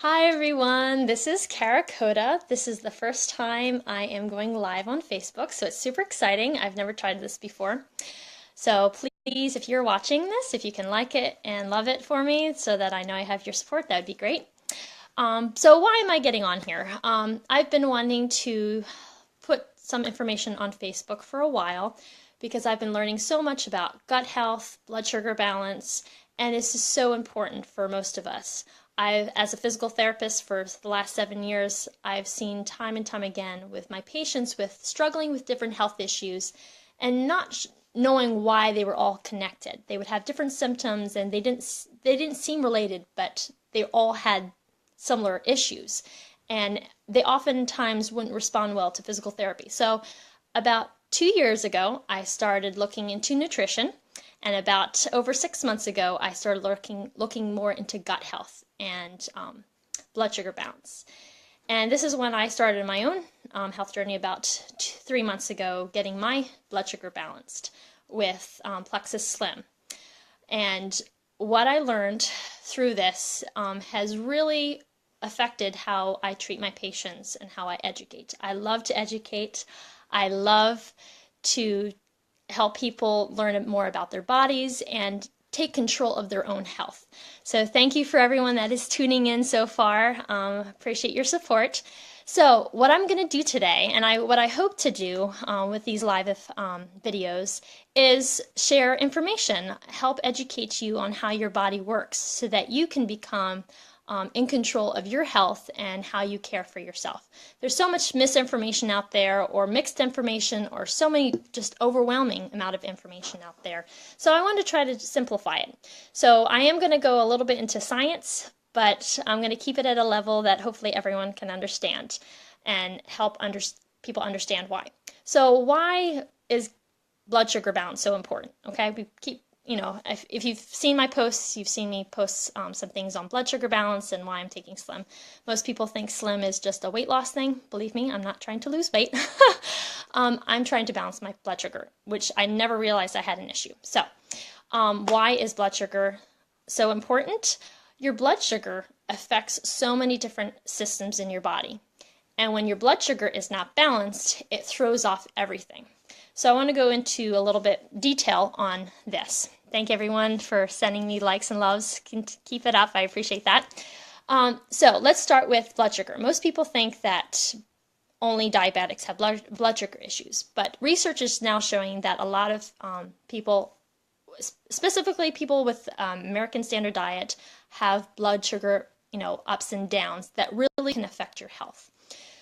Hi everyone, this is Kara Koda. This is the first time I am going live on Facebook, so it's super exciting. I've never tried this before. So please, if you're watching this, if you can like it and love it for me so that I know I have your support, that would be great. So why am I getting on here? I've been wanting to put some information on Facebook for a while because I've been learning so much about gut health, blood sugar balance, and this is so important for most of us. As a physical therapist for the last 7 years, I've seen time and time again with my patients with struggling with different health issues and not knowing why they were all connected. They would have different symptoms and they didn't seem related, but they all had similar issues. And they oftentimes wouldn't respond well to physical therapy. So about 2 years ago, I started looking into nutrition. And about over 6 months ago, I started looking more into gut health and blood sugar balance. And this is when I started my own health journey about 3 months ago, getting my blood sugar balanced with Plexus Slim. And what I learned through this has really affected how I treat my patients and how I educate. I love to educate. I love to help people learn more about their bodies and take control of their own health. So thank you for everyone that is tuning in so far. Appreciate your support. So what I'm going to do today, and what I hope to do with these live videos, is share information, help educate you on how your body works so that you can become in control of your health and how you care for yourself. There's so much misinformation out there, or mixed information, or so many just overwhelming amount of information out there. So I want to try to simplify it. So I am going to go a little bit into science, but I'm going to keep it at a level that hopefully everyone can understand and help people understand why. So why is blood sugar balance so important? Okay, we keep if you've seen my posts, you've seen me post some things on blood sugar balance and why I'm taking Slim. Most people think Slim is just a weight loss thing. Believe me, I'm not trying to lose weight. I'm trying to balance my blood sugar, which I never realized I had an issue. So why is blood sugar so important? Your blood sugar affects so many different systems in your body. And when your blood sugar is not balanced, it throws off everything. So I want to go into a little bit detail on this. Thank everyone for sending me likes and loves. Keep it up. I appreciate that. So let's start with blood sugar. Most people think that only diabetics have blood sugar issues, but research is now showing that a lot of people, specifically people with American Standard Diet, have blood sugar, ups and downs that really can affect your health.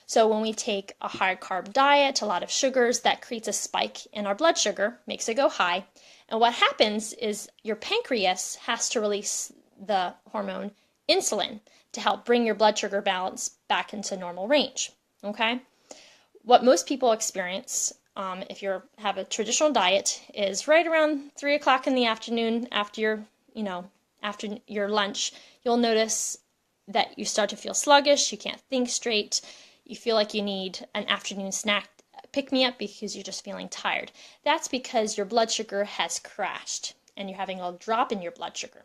So when we take a high carb diet, a lot of sugars, that creates a spike in our blood sugar, makes it go high. And what happens is your pancreas has to release the hormone insulin to help bring your blood sugar balance back into normal range. Okay? What most people experience if you have a traditional diet is right around 3 o'clock in the afternoon after your lunch, you'll notice that you start to feel sluggish, you can't think straight. You feel like you need an afternoon snack pick-me-up because you're just feeling tired. That's because your blood sugar has crashed and you're having a drop in your blood sugar.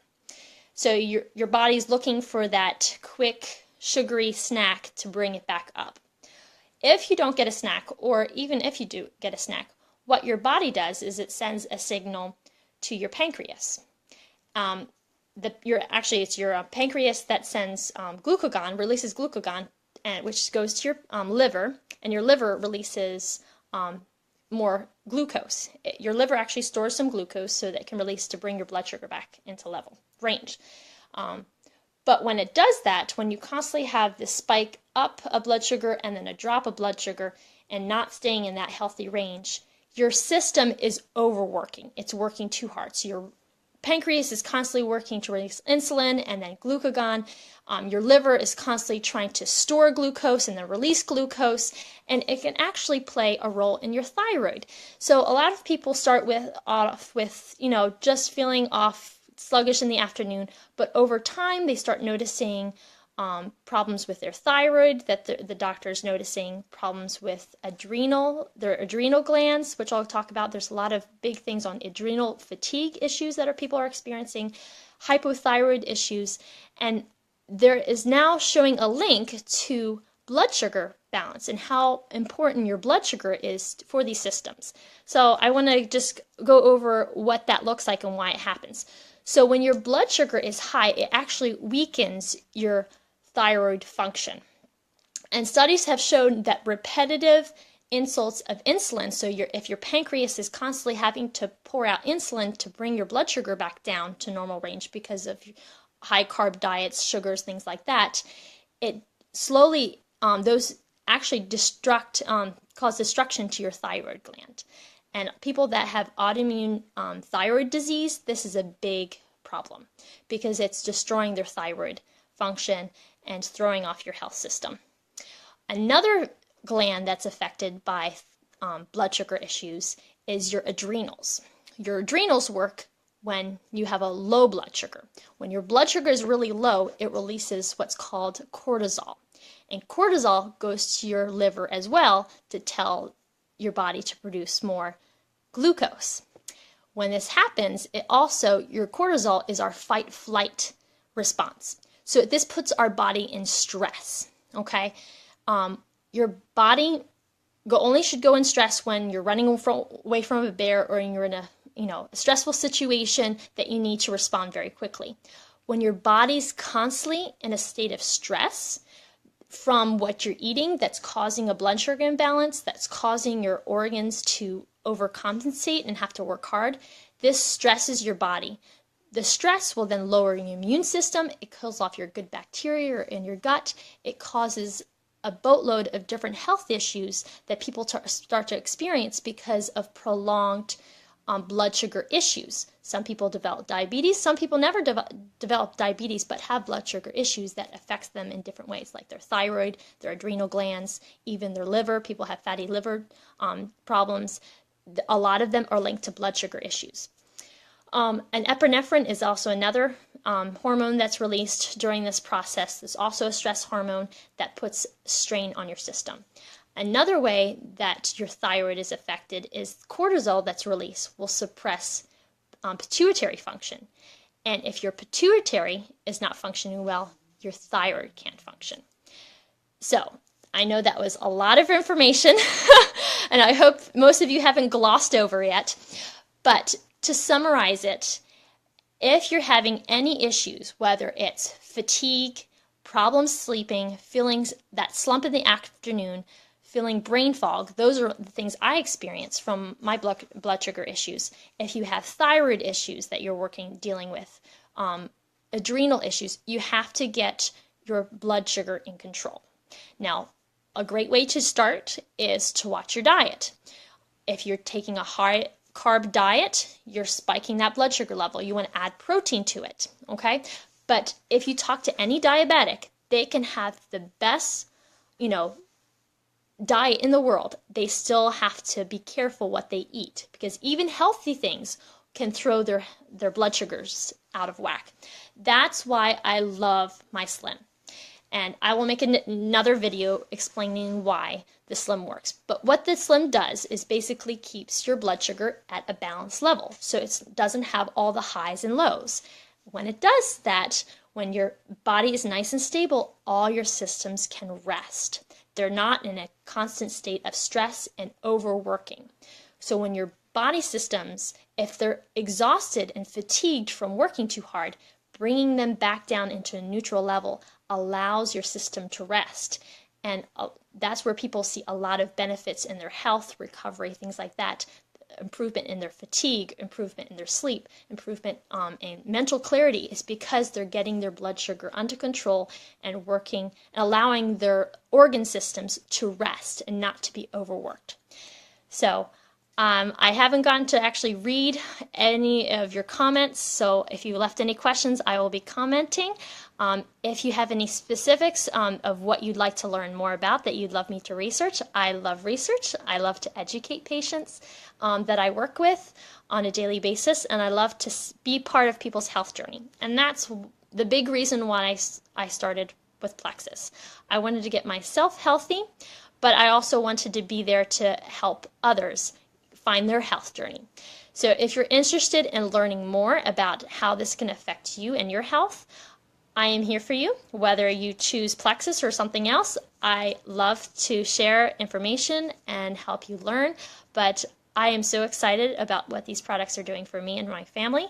So your body's looking for that quick, sugary snack to bring it back up. If you don't get a snack, or even if you do get a snack, what your body does is it sends a signal to your pancreas. It's your pancreas that sends glucagon, releases glucagon, which goes to your liver, and your liver releases more glucose. Your liver actually stores some glucose so that it can release to bring your blood sugar back into level range. But when it does that, when you constantly have this spike up of blood sugar and then a drop of blood sugar and not staying in that healthy range, your system is overworking. It's working too hard. So your pancreas is constantly working to release insulin and then glucagon. Your liver is constantly trying to store glucose and then release glucose, and it can actually play a role in your thyroid. So a lot of people start off with just feeling off sluggish in the afternoon, but over time they start noticing problems with their thyroid, that the doctor is noticing problems with their adrenal glands, which I'll talk about. There's a lot of big things on adrenal fatigue issues that people are experiencing, hypothyroid issues, and there is now showing a link to blood sugar balance and how important your blood sugar is for these systems. So I want to just go over what that looks like and why it happens. So when your blood sugar is high, it actually weakens your thyroid function. And studies have shown that repetitive insults of insulin, so if your pancreas is constantly having to pour out insulin to bring your blood sugar back down to normal range because of high carb diets, sugars, things like that, it slowly, those actually cause destruction to your thyroid gland. And people that have autoimmune thyroid disease, this is a big problem because it's destroying their thyroid function and throwing off your health system. Another gland that's affected by blood sugar issues is your adrenals. Your adrenals work when you have a low blood sugar. When your blood sugar is really low, it releases what's called cortisol. And cortisol goes to your liver as well to tell your body to produce more glucose. When this happens, your cortisol is our fight-flight response. So this puts our body in stress, okay? Your body only should go in stress when you're running away from a bear or you're in a stressful situation that you need to respond very quickly. When your body's constantly in a state of stress from what you're eating that's causing a blood sugar imbalance, that's causing your organs to overcompensate and have to work hard, this stresses your body. The stress will then lower your immune system. It kills off your good bacteria in your gut. It causes a boatload of different health issues that people start to experience because of prolonged blood sugar issues. Some people develop diabetes. Some people never develop diabetes but have blood sugar issues that affects them in different ways, like their thyroid, their adrenal glands, even their liver. People have fatty liver problems. A lot of them are linked to blood sugar issues. And epinephrine is also another hormone that's released during this process. There's also a stress hormone that puts strain on your system. Another way that your thyroid is affected is cortisol that's released will suppress pituitary function. And if your pituitary is not functioning well, your thyroid can't function. So I know that was a lot of information, and I hope most of you haven't glossed over yet. But to summarize it, if you're having any issues, whether it's fatigue, problems sleeping, feelings that slump in the afternoon, feeling brain fog, those are the things I experience from my blood sugar issues. If you have thyroid issues that you're dealing with, adrenal issues, you have to get your blood sugar in control. Now, a great way to start is to watch your diet. If you're taking a high carb diet, you're spiking that blood sugar level. You want to add protein to it, okay? But if you talk to any diabetic, they can have the best, diet in the world. They still have to be careful what they eat because even healthy things can throw their blood sugars out of whack. That's why I love my Slim. And I will make another video explaining why the Slim works. But what the Slim does is basically keeps your blood sugar at a balanced level. So it doesn't have all the highs and lows. When it does that, when your body is nice and stable, all your systems can rest. They're not in a constant state of stress and overworking. So when your body systems, if they're exhausted and fatigued from working too hard, bringing them back down into a neutral level allows your system to rest. And that's where people see a lot of benefits in their health, recovery, things like that. Improvement in their fatigue, improvement in their sleep, improvement in mental clarity is because they're getting their blood sugar under control and working and allowing their organ systems to rest and not to be overworked. So I haven't gotten to actually read any of your comments, so if you left any questions, I will be commenting. If you have any specifics of what you'd like to learn more about that you'd love me to research, I love research. I love to educate patients that I work with on a daily basis, and I love to be part of people's health journey. And that's the big reason why I started with Plexus. I wanted to get myself healthy, but I also wanted to be there to help others find their health journey. So if you're interested in learning more about how this can affect you and your health, I am here for you, whether you choose Plexus or something else. I love to share information and help you learn, but I am so excited about what these products are doing for me and my family.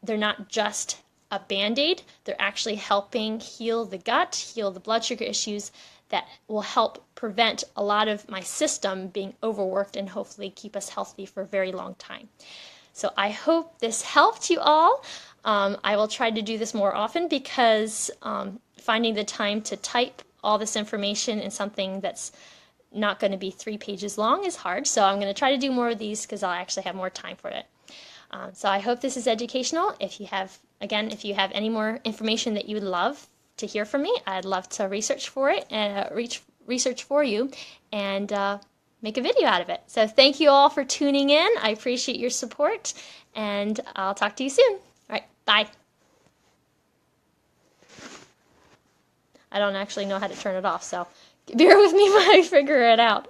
They're not just a Band-Aid, they're actually helping heal the gut, heal the blood sugar issues that will help prevent a lot of my system being overworked and hopefully keep us healthy for a very long time. So I hope this helped you all. I will try to do this more often because finding the time to type all this information in something that's not going to be 3 pages long is hard. So I'm going to try to do more of these because I'll actually have more time for it. So I hope this is educational. If you have any more information that you would love to hear from me, I'd love to research for it and research for you and make a video out of it. So thank you all for tuning in. I appreciate your support, and I'll talk to you soon. All right, bye. I don't actually know how to turn it off, so bear with me while I figure it out.